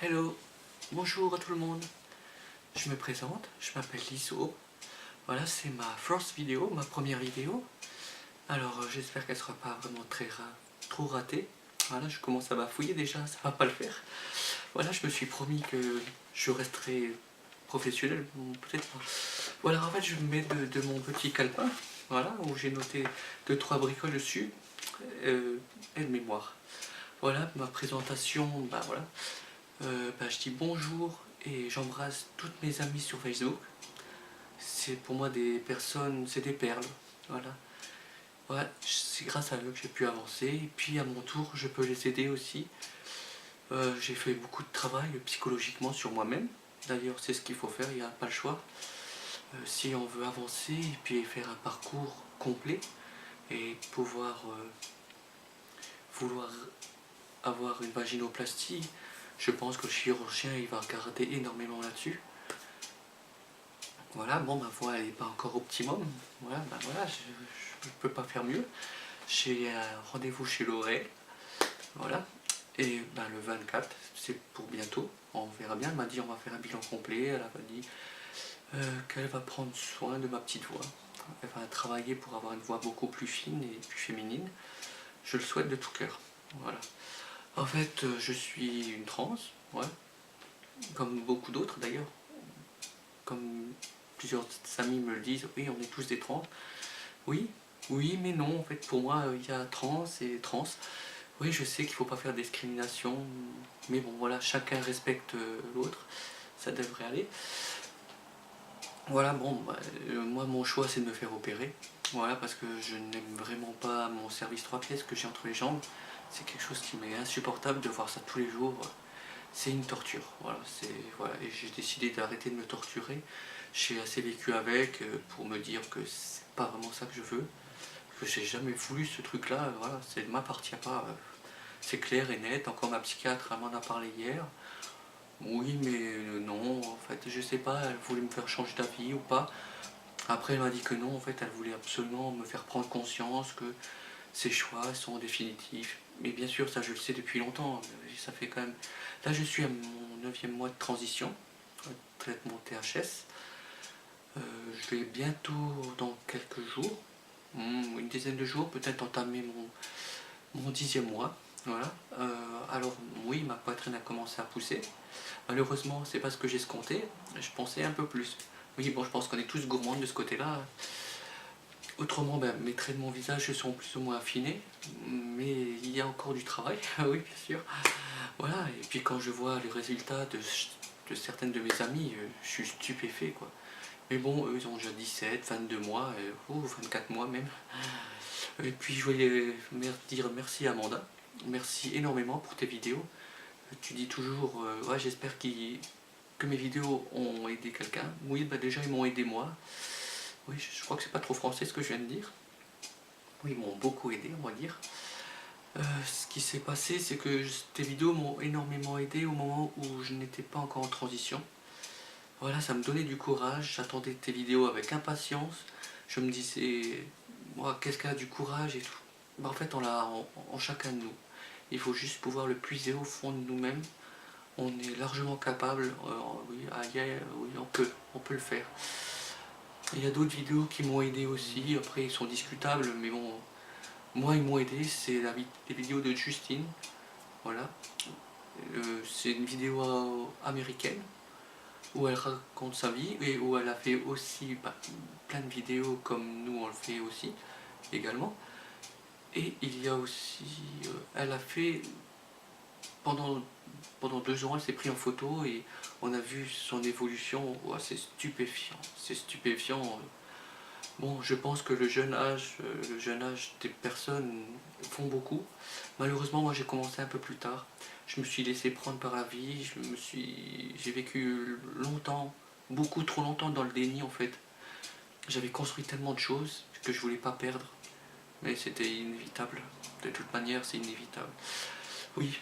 Hello, bonjour à tout le monde. Je me présente, je m'appelle Liso. Voilà, c'est ma first vidéo, ma première vidéo. Alors j'espère qu'elle sera pas vraiment trop ratée. Voilà, je commence à bafouiller déjà, ça va pas le faire. Voilà, je me suis promis que je resterai professionnel, peut-être pas. Voilà, en fait je me mets de mon petit calepin, voilà, où j'ai noté 2-3 bricoles dessus, aide-mémoire. Voilà, ma présentation, bah voilà. Je dis bonjour et j'embrasse toutes mes amies sur Facebook. C'est pour moi des personnes, c'est des perles. Voilà. Ouais, c'est grâce à eux que j'ai pu avancer. Et puis à mon tour, je peux les aider aussi. J'ai fait beaucoup de travail psychologiquement sur moi-même. D'ailleurs, c'est ce qu'il faut faire, il n'y a pas le choix. Si on veut avancer et puis faire un parcours complet et vouloir avoir une vaginoplastie, je pense que le chirurgien il va regarder énormément là-dessus. Voilà, bon ma voix elle n'est pas encore optimum. Voilà, je ne peux pas faire mieux. J'ai un rendez-vous chez l'oreille. Voilà. Et le 24, c'est pour bientôt. On verra bien. Elle m'a dit on va faire un bilan complet. Elle m'a dit qu'elle va prendre soin de ma petite voix. Elle va travailler pour avoir une voix beaucoup plus fine et plus féminine. Je le souhaite de tout cœur. Voilà. En fait, je suis une trans, ouais, comme beaucoup d'autres d'ailleurs. Comme plusieurs amis me le disent, oui, on est tous des trans. Oui, oui, mais non, en fait, pour moi, il y a trans et trans. Oui, je sais qu'il ne faut pas faire de discrimination, mais bon, voilà, chacun respecte l'autre, ça devrait aller. Voilà, bon, moi, mon choix, c'est de me faire opérer. Voilà, parce que je n'aime vraiment pas mon service 3 pièces que j'ai entre les jambes. C'est quelque chose qui m'est insupportable de voir ça tous les jours. C'est une torture, voilà, et j'ai décidé d'arrêter de me torturer. J'ai assez vécu avec pour me dire que c'est pas vraiment ça que je veux, que j'ai jamais voulu ce truc-là, voilà, ça ne m'appartient pas, c'est clair et net. Encore ma psychiatre elle m'en a parlé hier. Oui, mais non, en fait, je sais pas, elle voulait me faire changer d'avis ou pas. Après, elle m'a dit que non, en fait, elle voulait absolument me faire prendre conscience que ces choix sont définitifs. Mais bien sûr, ça je le sais depuis longtemps, ça fait quand même... Là, je suis à mon 9e mois de transition, traitement THS. Je vais bientôt, dans quelques jours, une dizaine de jours, peut-être entamer mon 10e mois. Voilà. Alors oui, ma poitrine a commencé à pousser. Malheureusement, c'est pas ce que j'escomptais. Je pensais un peu plus. Oui, bon, je pense qu'on est tous gourmands de ce côté-là. Autrement, mes traits de mon visage sont plus ou moins affinés, mais il y a encore du travail, oui, bien sûr. Voilà, et puis quand je vois les résultats de certaines de mes amies, je suis stupéfait, quoi. Mais bon, eux, ils ont déjà 17, 22 mois, ou 24 mois même. Et puis je voulais dire merci à Amanda. Merci énormément pour tes vidéos. Tu dis toujours, ouais, j'espère que mes vidéos ont aidé quelqu'un. Oui, déjà, ils m'ont aidé moi. Oui, je crois que c'est pas trop français ce que je viens de dire. Oui, ils m'ont beaucoup aidé, on va dire. Ce qui s'est passé, c'est que tes vidéos m'ont énormément aidé au moment où je n'étais pas encore en transition. Voilà, ça me donnait du courage, j'attendais tes vidéos avec impatience. Je me disais, moi, qu'est-ce qu'elle a du courage et tout. En fait, on l'a en chacun de nous. Il faut juste pouvoir le puiser au fond de nous-mêmes. On est largement capable, oui, oui, on peut le faire. Il y a d'autres vidéos qui m'ont aidé aussi, après ils sont discutables, mais bon, moi ils m'ont aidé, c'est les vidéos de Justine, voilà. C'est une vidéo américaine où elle raconte sa vie et où elle a fait aussi plein de vidéos comme nous on le fait aussi également. Et il y a aussi, elle a fait pendant 2 ans, elle s'est prise en photo et on a vu son évolution. Ouais, c'est stupéfiant, c'est stupéfiant. Bon, je pense que le jeune âge des personnes font beaucoup. Malheureusement, moi j'ai commencé un peu plus tard. Je me suis laissé prendre par la vie, j'ai vécu longtemps, beaucoup trop longtemps dans le déni en fait. J'avais construit tellement de choses que je voulais pas perdre, mais c'était inévitable. De toute manière, c'est inévitable. Oui,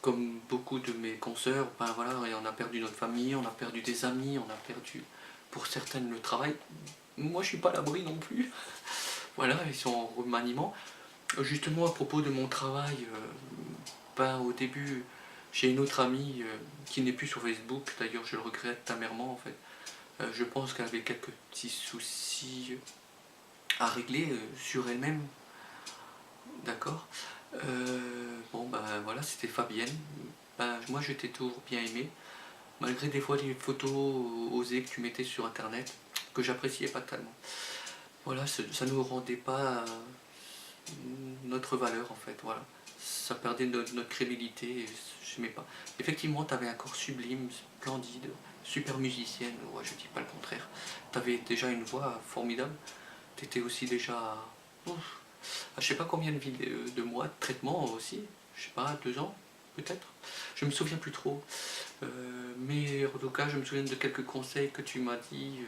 comme beaucoup de mes consoeurs, voilà, on a perdu notre famille, on a perdu des amis, on a perdu pour certaines le travail. Moi je suis pas à l'abri non plus. Voilà, ils sont en remaniement. Justement à propos de mon travail, au début J'ai une autre amie qui n'est plus sur Facebook, d'ailleurs je le regrette amèrement en fait. Je pense qu'elle avait quelques petits soucis à régler sur elle-même, d'accord. Bon bah voilà, c'était Fabienne. Bah, moi je t'ai toujours bien aimé, malgré des fois les photos osées que tu mettais sur internet, que j'appréciais pas tellement. Voilà, ça ne nous rendait pas notre valeur en fait, voilà. Ça perdait notre crédibilité, j'aimais pas. Effectivement, tu avais un corps sublime, splendide, super musicienne, ouais, je dis pas le contraire. Tu avais déjà une voix formidable, tu étais aussi déjà, ouf, je sais pas combien de mois de traitement aussi, je sais pas, 2 ans peut-être, je me souviens plus trop. Mais en tout cas, je me souviens de quelques conseils que tu m'as dit,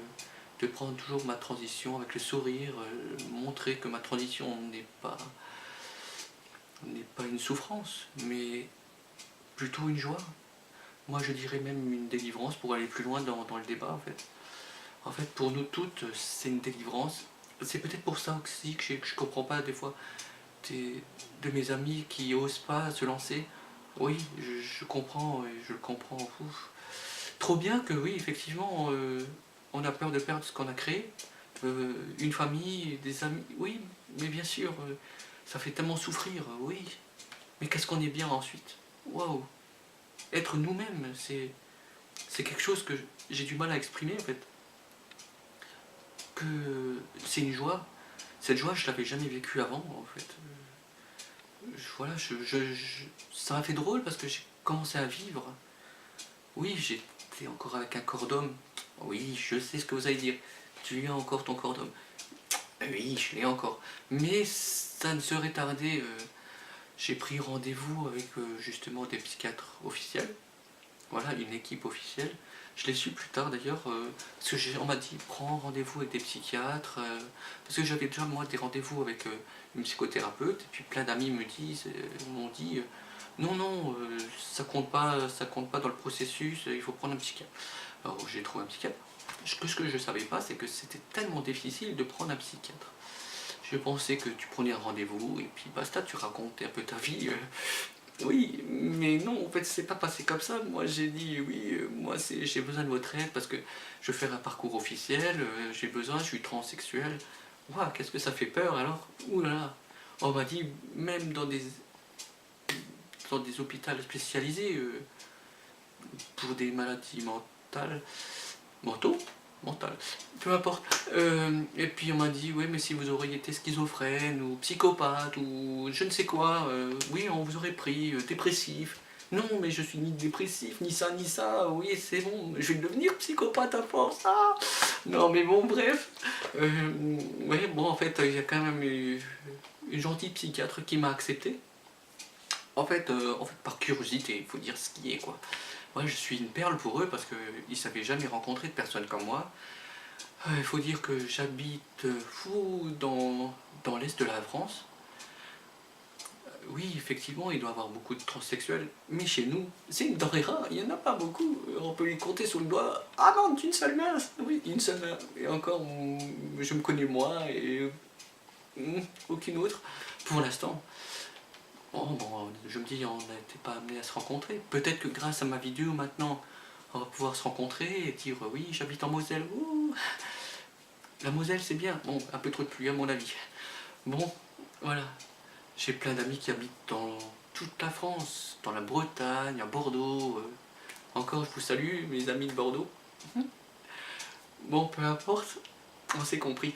de prendre toujours ma transition avec le sourire, montrer que ma transition n'est pas une souffrance, mais plutôt une joie. Moi, je dirais même une délivrance pour aller plus loin dans le débat, en fait. En fait, pour nous toutes, c'est une délivrance. C'est peut-être pour ça aussi que je comprends pas des fois de mes amis qui osent pas se lancer. Oui, je comprends, et je le comprends. Ouf. Trop bien que oui, effectivement, on a peur de perdre ce qu'on a créé. Une famille, des amis, oui, mais bien sûr, ça fait tellement souffrir, oui. Mais qu'est-ce qu'on est bien ensuite? Waouh! Être nous-mêmes, c'est quelque chose que j'ai du mal à exprimer en fait. Que c'est une joie. Cette joie, je l'avais jamais vécue avant en fait. Voilà, ça m'a fait drôle parce que j'ai commencé à vivre. Oui, j'étais encore avec un corps d'homme. Oui, je sais ce que vous allez dire. Tu as encore ton corps d'homme. Oui, je l'ai encore. Mais ça ne serait tardé. J'ai pris rendez-vous avec justement des psychiatres officiels. Voilà, une équipe officielle. Je l'ai su plus tard d'ailleurs, parce que on m'a dit prends rendez-vous avec des psychiatres, parce que j'avais déjà moi des rendez-vous avec une psychothérapeute, et puis plein d'amis m'ont dit non non, ça compte pas dans le processus, il faut prendre un psychiatre. Alors j'ai trouvé un psychiatre. Ce que je ne savais pas, c'est que c'était tellement difficile de prendre un psychiatre. Je pensais que tu prenais un rendez-vous et puis basta, tu racontais un peu ta vie. Oui, mais non, en fait, c'est pas passé comme ça. Moi, j'ai dit oui, moi, j'ai besoin de votre aide parce que je veux faire un parcours officiel, j'ai besoin, je suis transsexuel. Ouah, qu'est-ce que ça fait peur alors? Ouh là là. On m'a dit, même dans des hôpitaux spécialisés pour des maladies mentaux, mentales, peu importe. Et puis on m'a dit, oui, mais si vous auriez été schizophrène ou psychopathe ou je ne sais quoi, oui, on vous aurait pris dépressif. Non, mais je suis ni dépressif, ni ça, oui, c'est bon, je vais devenir psychopathe à force. Ah non, mais bon, bref. Ouais, bon, en fait, il y a quand même eu une gentille psychiatre qui m'a accepté. En fait, par curiosité, il faut dire ce qui est, quoi. Moi, je suis une perle pour eux parce qu'ils ne savaient jamais rencontrer de personnes comme moi. Il faut dire que j'habite dans l'est de la France. Oui, effectivement, il doit y avoir beaucoup de transsexuels, mais chez nous, c'est une denrée rare, il n'y en a pas beaucoup. On peut les compter sur le doigt. Ah non, d'une seule main. Oui, une seule main. Et encore, je me connais moi et aucune autre pour l'instant. Bon, je me dis, on n'était pas amené à se rencontrer. Peut-être que grâce à ma vidéo maintenant, on va pouvoir se rencontrer et dire oui, j'habite en Moselle. Ouh, la Moselle, c'est bien. Bon, un peu trop de pluie à mon avis. Bon, voilà. J'ai plein d'amis qui habitent dans toute la France, dans la Bretagne, à Bordeaux. Encore, je vous salue, mes amis de Bordeaux. Bon, peu importe, on s'est compris.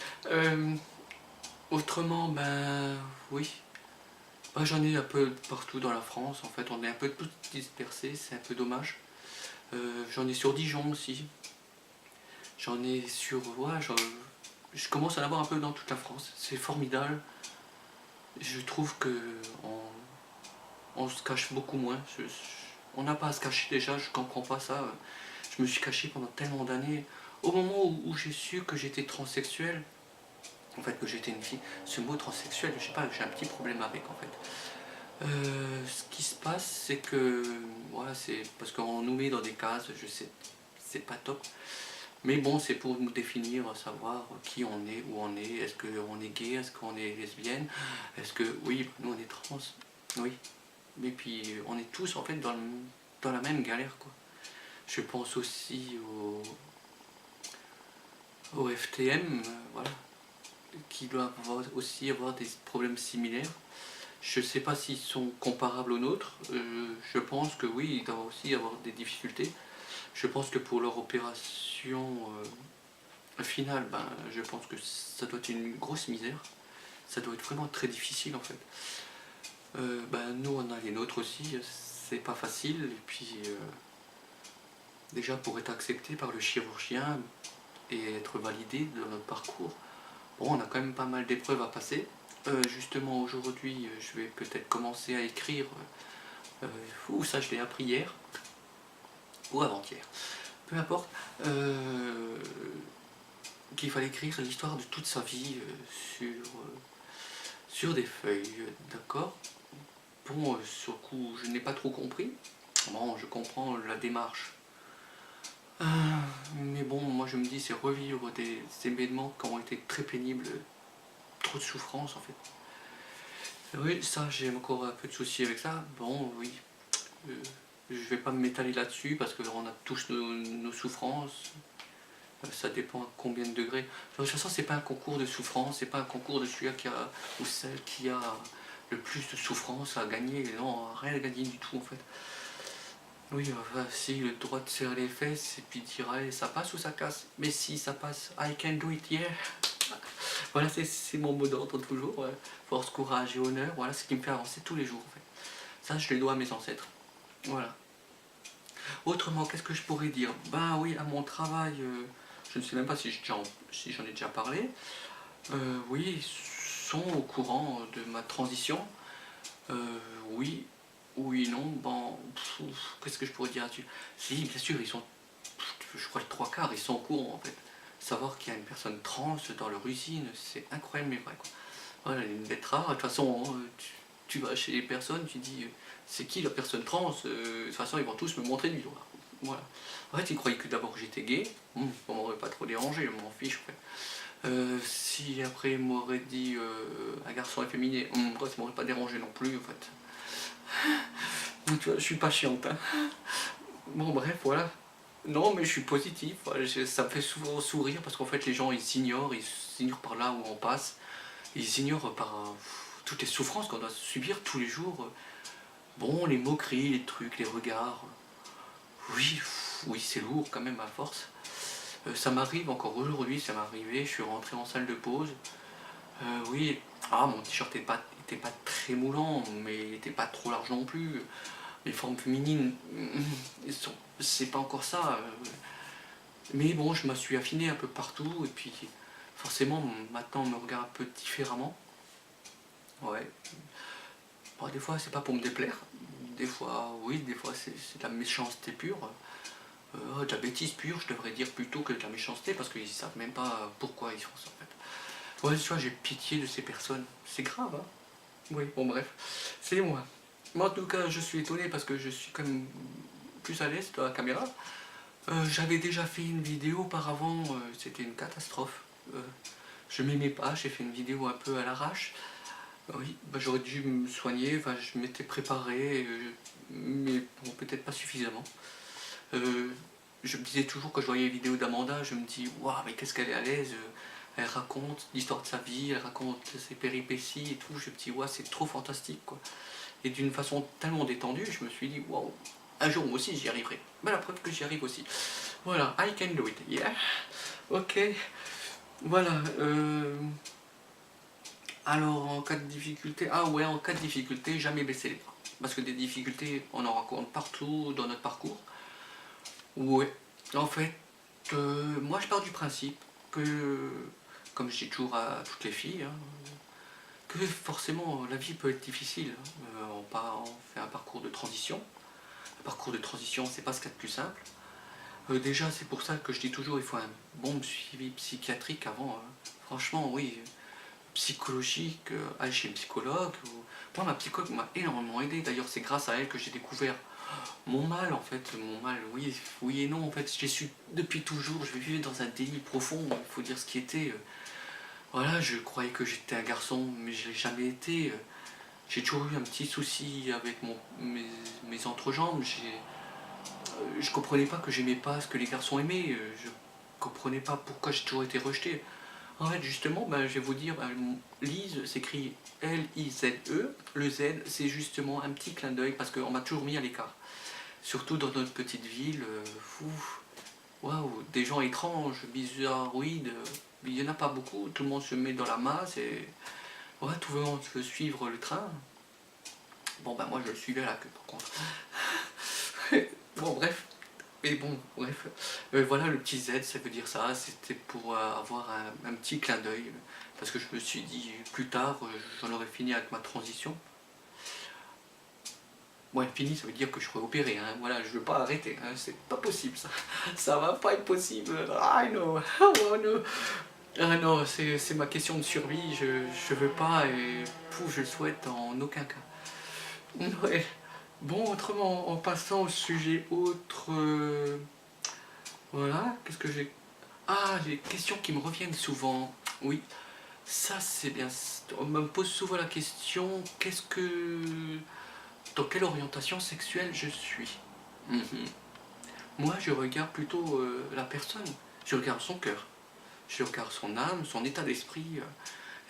Autrement, ben oui. Ben, j'en ai un peu partout dans la France. En fait, on est un peu tous dispersés, c'est un peu dommage. J'en ai sur Dijon aussi. J'en ai sur... Ouais, je commence à en avoir un peu dans toute la France. C'est formidable. Je trouve que on se cache beaucoup moins. On n'a pas à se cacher déjà, je comprends pas ça. Je me suis caché pendant tellement d'années. Au moment où j'ai su que j'étais transsexuel, en fait que j'étais une fille, ce mot transsexuel, je sais pas, j'ai un petit problème avec en fait. Ce qui se passe, c'est que, voilà, c'est parce qu'on nous met dans des cases, je sais, c'est pas top. Mais bon, c'est pour nous définir, savoir qui on est, où on est, est-ce qu'on est gay, est-ce qu'on est lesbienne, est-ce que, oui, nous on est trans, oui. Et puis on est tous en fait dans la même galère, quoi. Je pense aussi au FTM, voilà, qui doivent aussi avoir des problèmes similaires. Je ne sais pas s'ils sont comparables aux nôtres. Je pense que oui, ils doivent aussi avoir des difficultés. Je pense que pour leur opération finale, ben, je pense que ça doit être une grosse misère. Ça doit être vraiment très difficile en fait. Ben, nous on a les nôtres aussi, c'est pas facile. Et puis déjà pour être accepté par le chirurgien et être validé dans notre parcours, bon, on a quand même pas mal d'épreuves à passer. Justement aujourd'hui, je vais peut-être commencer à écrire, ou ça je l'ai appris hier, ou avant-hier, peu importe, qu'il fallait écrire l'histoire de toute sa vie sur des feuilles, d'accord. Bon, sur le coup, je n'ai pas trop compris. Bon, je comprends la démarche. Mais bon, moi je me dis, c'est revivre des événements qui ont été très pénibles, trop de souffrance en fait. Oui, ça, j'ai encore un peu de soucis avec ça. Bon, oui, je vais pas m'étaler là-dessus parce qu'on a tous nos souffrances. Ça dépend à combien de degrés. De toute façon, c'est pas un concours de souffrance, c'est pas un concours de celui qui a, ou celle qui a le plus de souffrance à gagner. Non, rien à gagner du tout en fait. Oui, enfin, si le droit de serrer les fesses et puis dire allez, ça passe ou ça casse. Mais si ça passe, I can do it, yeah. Voilà, c'est mon mot d'ordre toujours. Ouais. Force, courage et honneur, voilà ce qui me fait avancer tous les jours en fait. Ça, je le dois à mes ancêtres. Voilà. Autrement, qu'est-ce que je pourrais dire? Ben oui, à mon travail, je ne sais même pas si j'en ai déjà parlé. Oui, ils sont au courant de ma transition. Oui, oui, non, bon, qu'est-ce que je pourrais dire là-dessus? Si, bien sûr, ils sont, je crois, le trois quarts, ils sont au courant en fait. Savoir qu'il y a une personne trans dans leur usine, c'est incroyable mais vrai, quoi. Voilà, une bête rare, de toute façon, tu vas chez les personnes, tu dis c'est qui la personne trans, de toute façon ils vont tous me montrer du doigt. Voilà. En fait, ils croyaient que d'abord j'étais gay, on m'aurait pas trop dérangé, je m'en fiche. En fait. Si après ils m'auraient dit un garçon efféminé, ça m'aurait pas dérangé non plus en fait. Donc, tu vois, je suis pas chiante. Hein. Bon, bref, voilà. Non, mais je suis positif, voilà, ça me fait souvent sourire parce qu'en fait les gens ils ignorent par là où on passe, ils ignorent par toutes les souffrances qu'on doit subir tous les jours. Bon, les moqueries, les trucs, les regards. Oui, oui, c'est lourd quand même à force. Ça m'arrive encore aujourd'hui, ça m'est arrivé, je suis rentré en salle de pause. Oui, mon t-shirt était pas très moulant, mais il était pas trop large non plus. Les formes féminines, c'est pas encore ça. Mais bon, je me suis affiné un peu partout, et puis forcément, maintenant on me regarde un peu différemment. Ouais. Bon, des fois, c'est pas pour me déplaire. Des fois, oui, des fois, c'est de la méchanceté pure. De la bêtise pure, je devrais dire plutôt que de la méchanceté, parce qu'ils savent même pas pourquoi ils font ça, en fait. Ouais, tu vois, j'ai pitié de ces personnes. C'est grave, hein. Oui, bon, bref. C'est moi. Moi, en tout cas, je suis étonné parce que je suis quand même plus à l'aise dans la caméra. J'avais déjà fait une vidéo auparavant, c'était une catastrophe. Je m'aimais pas, j'ai fait une vidéo un peu à l'arrache. Oui, bah, j'aurais dû me soigner, enfin, je m'étais préparé, mais bon, peut-être pas suffisamment. Je me disais toujours quand je voyais les vidéos d'Amanda, je me dis waouh, mais qu'est-ce qu'elle est à l'aise, elle raconte l'histoire de sa vie, elle raconte ses péripéties et tout. Je me dis waouh, c'est trop fantastique quoi. Et d'une façon tellement détendue, je me suis dit waouh, un jour moi aussi j'y arriverai. Ben, la preuve que j'y arrive aussi. Voilà, I can do it, yeah. Ok, voilà. Alors en cas de difficulté, en cas de difficulté, jamais baisser les bras. Parce que des difficultés, on en rencontre partout dans notre parcours. Ouais, en fait, moi je pars du principe que, comme je dis toujours à toutes les filles, hein, que forcément la vie peut être difficile. On fait un parcours de transition. Un parcours de transition, c'est pas ce qu'il y a de plus simple. Déjà, c'est pour ça que je dis toujours il faut un bon suivi psychiatrique avant. Franchement, oui, psychologique, aller chez le psychologue. Moi, ma psychologue m'a énormément aidé. D'ailleurs, c'est grâce à elle que j'ai découvert mon mal, en fait. Mon mal, oui, oui et non. En fait, j'ai su depuis toujours. Je vivais dans un déni profond. Il faut dire ce qui était. Voilà, je croyais que j'étais un garçon, mais je l'ai jamais été. j'ai toujours eu un petit souci avec mes entrejambes. Je comprenais pas que j'aimais pas ce que les garçons aimaient. Je comprenais pas pourquoi j'ai toujours été rejeté. En fait, justement, ben, je vais vous dire, ben, Lise s'écrit L-I-Z-E. Le Z, c'est justement un petit clin d'œil parce qu'on m'a toujours mis à l'écart. Surtout dans notre petite ville, waouh, des gens étranges, bizarroïdes, il n'y en a pas beaucoup, tout le monde se met dans la masse et ouais, tout le monde veut suivre le train. Bon, ben moi je le suivais à la queue par contre. Bon, bref. Et bon, bref, voilà le petit Z, ça veut dire ça, c'était pour avoir un petit clin d'œil, parce que je me suis dit, plus tard, j'en aurais fini avec ma transition. Bon, fini, ça veut dire que je serai opéré, hein. Voilà, je veux pas arrêter, hein. C'est pas possible ça, ça va pas être possible, ah non, oh non, ah non, c'est ma question de survie, je veux pas, et pouf, je le souhaite en aucun cas. Ouais. Bon, autrement, en passant au sujet autre, voilà, qu'est-ce que j'ai... Ah, les questions qui me reviennent souvent. Oui, ça c'est bien. On me pose souvent la question, qu'est-ce que... Dans quelle orientation sexuelle je suis? Mhm. Moi, je regarde plutôt la personne. Je regarde son cœur. Je regarde son âme, son état d'esprit.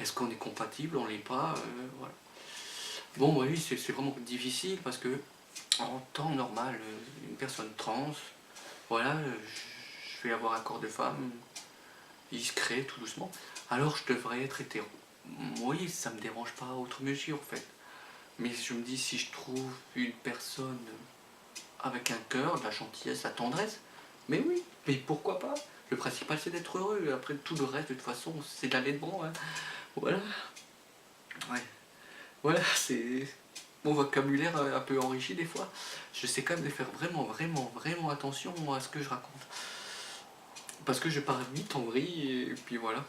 Est-ce qu'on est compatible, on l'est pas, voilà. Bon, oui, c'est vraiment difficile parce que en temps normal, une personne trans, voilà, je vais avoir un corps de femme, discret, tout doucement, alors je devrais être hétéro. Oui, ça me dérange pas outre mesure en fait. Mais je me dis, si je trouve une personne avec un cœur, de la gentillesse, de la tendresse, mais oui, mais pourquoi pas? Le principal c'est d'être heureux, après tout le reste de toute façon c'est de la laine bon, hein. Voilà. Ouais. Voilà, c'est mon vocabulaire un peu enrichi des fois. Je sais quand même de faire vraiment attention moi, à ce que je raconte. Parce que je pars vite en vrille et puis voilà.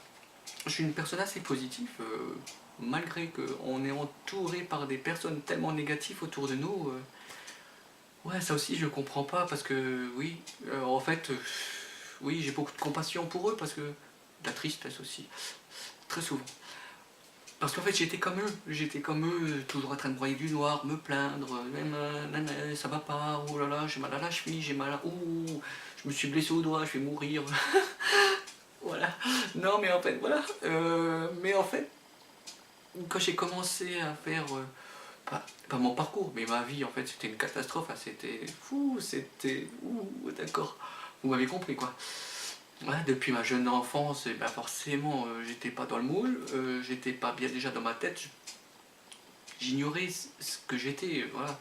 Je suis une personne assez positive, malgré qu'on est entouré par des personnes tellement négatives autour de nous. Ouais, ça aussi je comprends pas parce que oui, en fait, oui, j'ai beaucoup de compassion pour eux parce que de la tristesse aussi, très souvent. Parce qu'en fait j'étais comme eux, toujours en train de broyer du noir, me plaindre, ça va pas, oh là là, j'ai mal à la cheville, j'ai mal à... Ouh, je me suis blessé au doigt, je vais mourir. Voilà. Non mais en fait, voilà. Mais en fait, quand j'ai commencé à faire, pas mon parcours, mais ma vie, en fait, c'était une catastrophe, hein, c'était fou, c'était... Ouh, d'accord, vous m'avez compris, quoi. Ouais, depuis ma jeune enfance, eh ben forcément, j'étais pas dans le moule, j'étais pas bien déjà dans ma tête, j'ignorais ce que j'étais, voilà.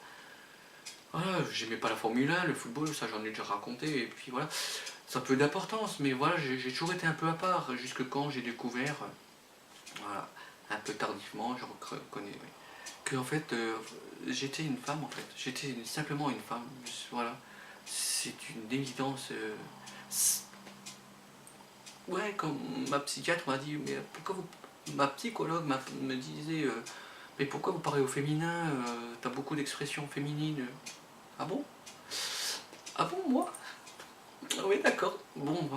Voilà, j'aimais pas la Formule 1, le football, ça j'en ai déjà raconté, et puis voilà. Ça a peu d'importance, mais voilà, j'ai toujours été un peu à part, jusque quand j'ai découvert, voilà, un peu tardivement, je reconnais, oui, que en fait, j'étais une femme, en fait. J'étais simplement une femme, voilà. C'est une évidence. Ouais, comme ma psychiatre m'a dit, mais pourquoi vous... Ma psychologue me disait, mais pourquoi vous parlez au féminin, t'as beaucoup d'expressions féminines. Ah bon? Ah bon, moi? Ah oui, d'accord. Bon,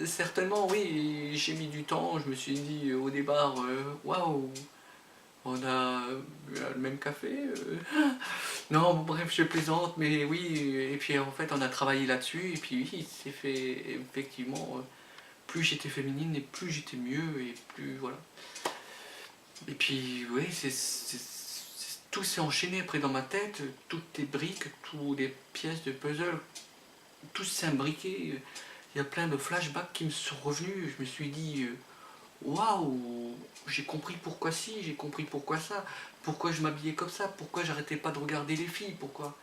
certainement, oui, j'ai mis du temps, je me suis dit au départ, waouh, on a bu le même café. Non, bon, bref, je plaisante, mais oui, et puis en fait, on a travaillé là-dessus, et puis oui, c'est fait, effectivement, plus j'étais féminine, et plus j'étais mieux, et plus, voilà. Et puis, oui, tout s'est enchaîné après dans ma tête, toutes les briques, toutes les pièces de puzzle, tout s'est imbriqué. Il y a plein de flashbacks qui me sont revenus, je me suis dit... Waouh, j'ai compris pourquoi ci, j'ai compris pourquoi ça, pourquoi je m'habillais comme ça, pourquoi j'arrêtais pas de regarder les filles, pourquoi...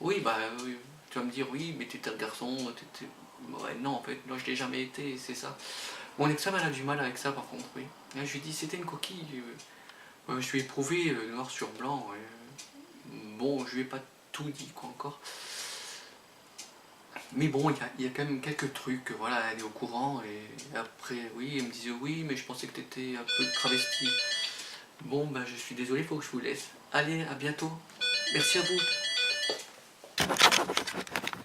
Oui, bah, oui, tu vas me dire, oui, mais t'étais un garçon, t'étais... Ouais, non, en fait, non, je l'ai jamais été, c'est ça. Mon ex-femme, elle a du mal avec ça, par contre, oui. Et je lui ai dit, c'était une coquille. Je lui ai prouvé, noir sur blanc. Bon, je lui ai pas tout dit, quoi, encore. Mais bon, il y a quand même quelques trucs, voilà, elle est au courant, et après, oui, elle me disait, oui, mais je pensais que t'étais un peu travesti. Bon, ben, je suis désolé, il faut que je vous laisse. Allez, à bientôt. Merci à vous.